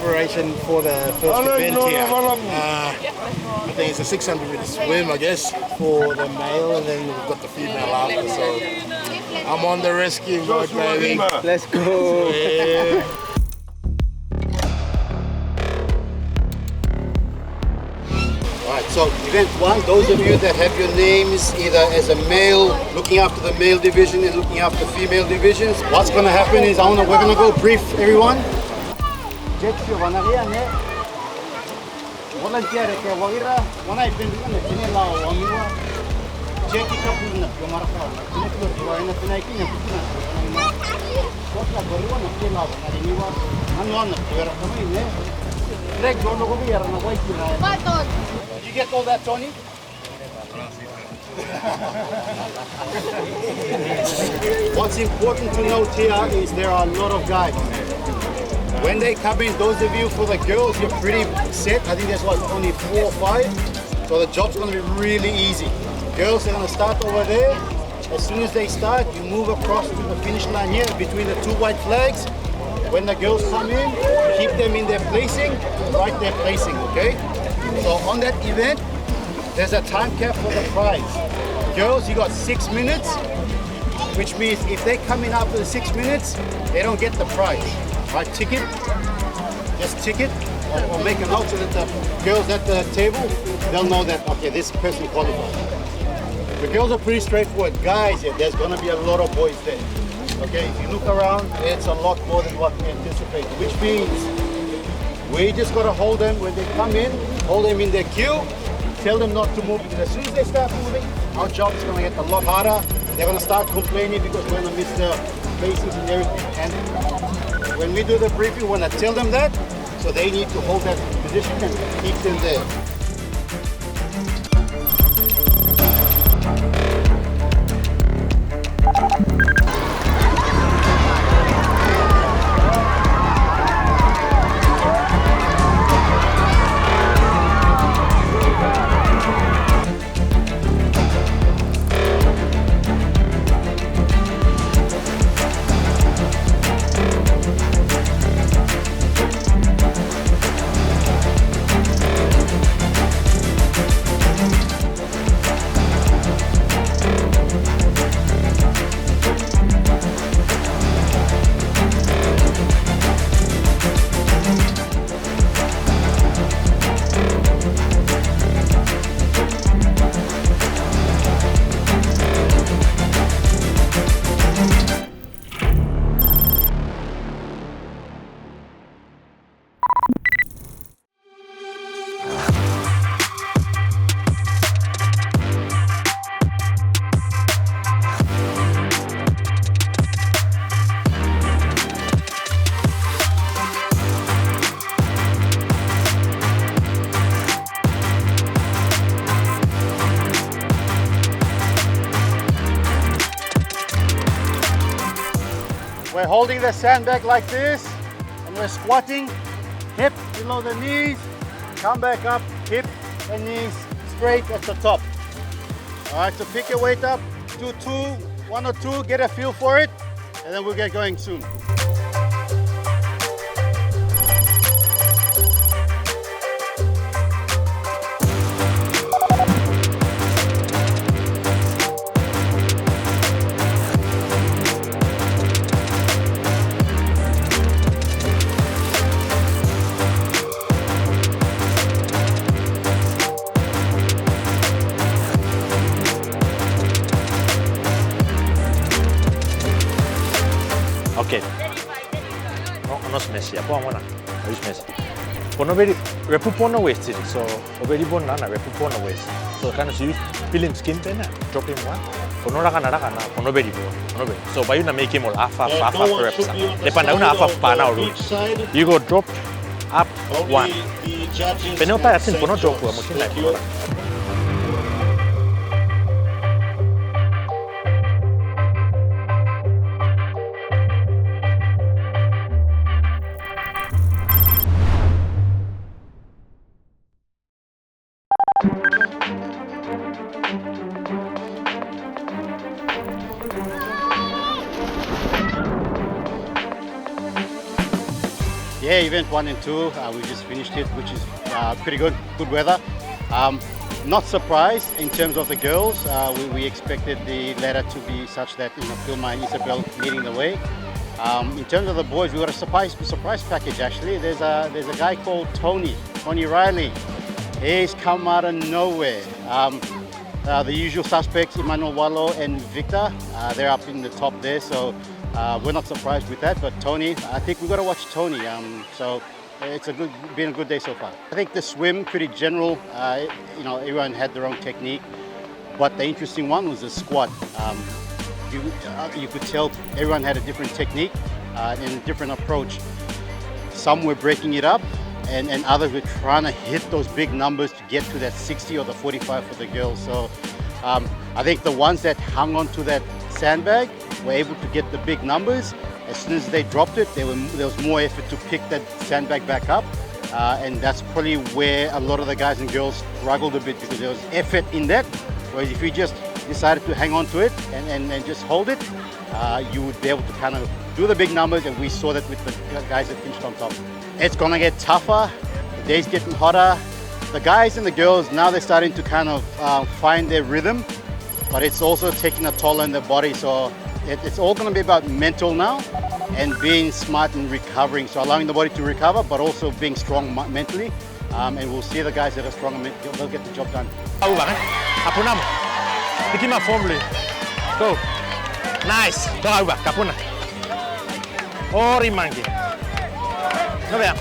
preparation for the first event here. I think it's a 600 meter swim, I guess, for the male, and then we've got the female after. So I'm on the rescue mode, baby. Let's go. Yeah. Alright, so event one, those of you that have your names either as a male, looking after the male division and looking after female divisions, what's going to happen is we're going to go brief everyone. You get all that, Tony? What's important to note here is there are a lot of guys. When they come in, those of you for the girls, you're pretty set. I think there's only 4 or 5. So the job's going to be really easy. Girls are going to start over there. As soon as they start, you move across to the finish line here between the 2 white flags. When the girls come in, keep them in their placing, right their placing, okay? So on that event, there's a time cap for the prize. Girls, you got 6 minutes, which means if they come in after the 6 minutes, they don't get the prize. Right, ticket, just ticket, or make a note so that the girls at the table, they'll know that, okay, this person qualified. The girls are pretty straightforward. Guys, there's gonna be a lot of boys there. Okay, if you look around, it's a lot more than what we anticipated, which means we just gotta hold them when they come in, hold them in their queue, tell them not to move, because as soon as they start moving, our job is gonna get a lot harder. They're gonna start complaining because we're gonna miss the places and everything. And when we do the briefing, we wanna tell them that, so they need to hold that position and keep them there. We're holding the sandbag like this, and we're squatting, hip below the knees, come back up, hip and knees straight at the top. All right, so pick your weight up, do 1 or 2, get a feel for it, and then we'll get going soon. Okay. No smash ya, po amona. No smash. Pono very repupono waist it. So very bon na repupono waist. So kind of use feeling skin then drop in one. Pono ra kana pono very bon. Pono very. So by you make him all half reps. Depende una half pa na ru. You go drop up 1. Penota asin pono drop wa mutin like. Yeah, event 1 and 2, we just finished it, which is pretty good weather. Not surprised in terms of the girls. We expected the ladder to be such that, you know, Filma and Isabel leading the way. In terms of the boys, we got a surprise package actually. There's a guy called Tony Riley. He's come out of nowhere. The usual suspects, Emmanuel Wallo and Victor, they're up in the top there, so we're not surprised with that. But Tony, I think we've got to watch Tony. So it's been a good day so far. I think the swim, pretty general. You know, everyone had their own technique, but the interesting one was the squat. You could tell everyone had a different technique and a different approach. Some were breaking it up, and others were trying to hit those big numbers to get to that 60 or the 45 for the girls. So I think the ones that hung on to that sandbag were able to get the big numbers. As soon as they dropped it, there was more effort to pick that sandbag back up. And that's probably where a lot of the guys and girls struggled a bit, because there was effort in that. Whereas if you just decided to hang on to it and just hold it, you would be able to kind of do the big numbers, and we saw that with the guys that finished on top. It's gonna get tougher, the day's getting hotter. The guys and the girls, now they're starting to kind of find their rhythm, but it's also taking a toll on their body. So it's all gonna be about mental now, and being smart and recovering. So allowing the body to recover, but also being strong mentally. And we'll see the guys that are strong, they'll get the job done. Tahu banget. Kapuna mo. Bikin ma form dulu. Go. Nice. Tahu ba? Kapuna. Ori mangi. No vean.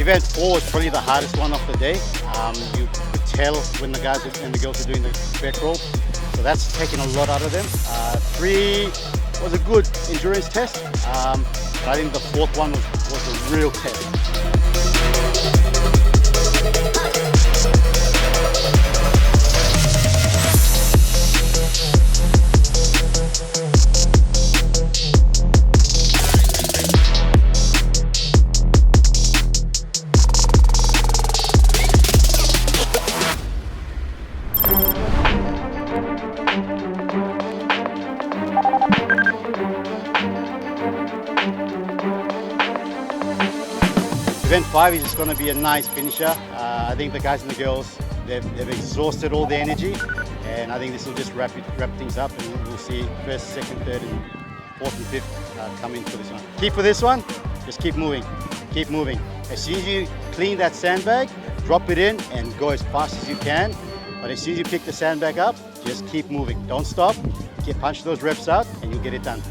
Event 4 is probably the hardest one of the day. You could tell when the guys and the girls are doing the back roll, so that's taking a lot out of them. 3 was a good endurance test, but I think the 4th one was a real test. Event 5 is just going to be a nice finisher. I think the guys and the girls, they've exhausted all their energy, and I think this will just wrap things up, and we'll see first, second, third, and fourth and fifth come in for this one. Key for this one, just keep moving, keep moving. As soon as you clean that sandbag, drop it in and go as fast as you can. But as soon as you pick the sandbag up, just keep moving. Don't stop. Punch those reps out and you'll get it done.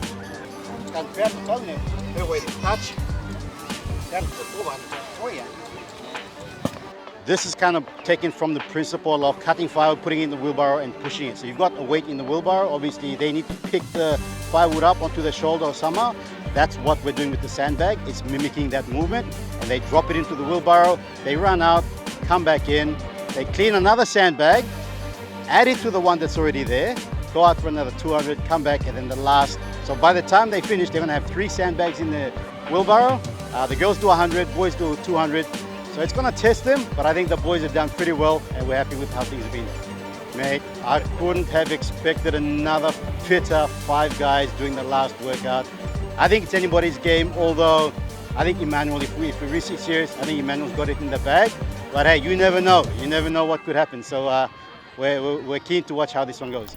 This is kind of taken from the principle of cutting firewood, putting it in the wheelbarrow and pushing it. So you've got a weight in the wheelbarrow. Obviously they need to pick the firewood up onto their shoulder or somehow. That's what we're doing with the sandbag. It's mimicking that movement, and they drop it into the wheelbarrow, they run out, come back in, they clean another sandbag, add it to the one that's already there, go out for another 200, come back, and then the last. So by the time they finish, they're gonna have 3 sandbags in the wheelbarrow. The girls do 100, boys do 200. So it's gonna test them, but I think the boys have done pretty well, and we're happy with how things have been. Mate, I couldn't have expected another fitter 5 guys doing the last workout. I think it's anybody's game, although I think Emmanuel, if we're really serious, I think Emmanuel's got it in the bag. But hey, you never know. You never know what could happen. So we're keen to watch how this one goes.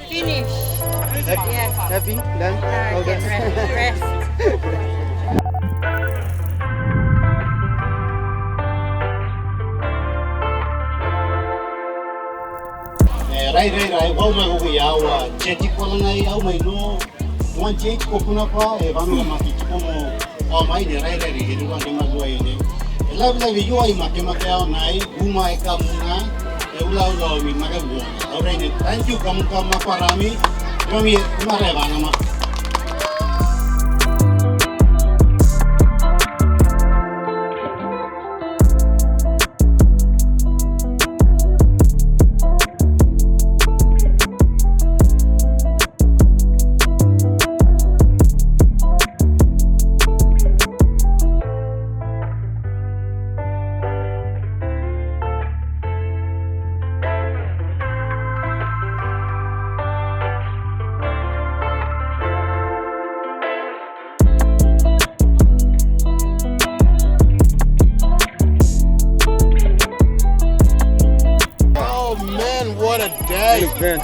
Finish. Yes. Happy? Done? All Get done? rest. Rai, wau mai hoki au cheti kola nai au mai no wan cheti kopuna pa e vanu maki como au mai ne rai ri ri wan ma do ai ne la la vi yo ai ma ke au nai uma e kamuna e ula mi ma ka bo au rai ne thank you kamu ma parami mi ma re vana ma. What a day! Ben.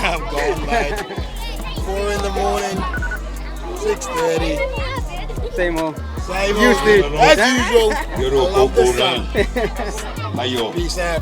I'm going like 4 in the morning, 6:30. Same old. Same old. As usual. I love the sun. Peace out.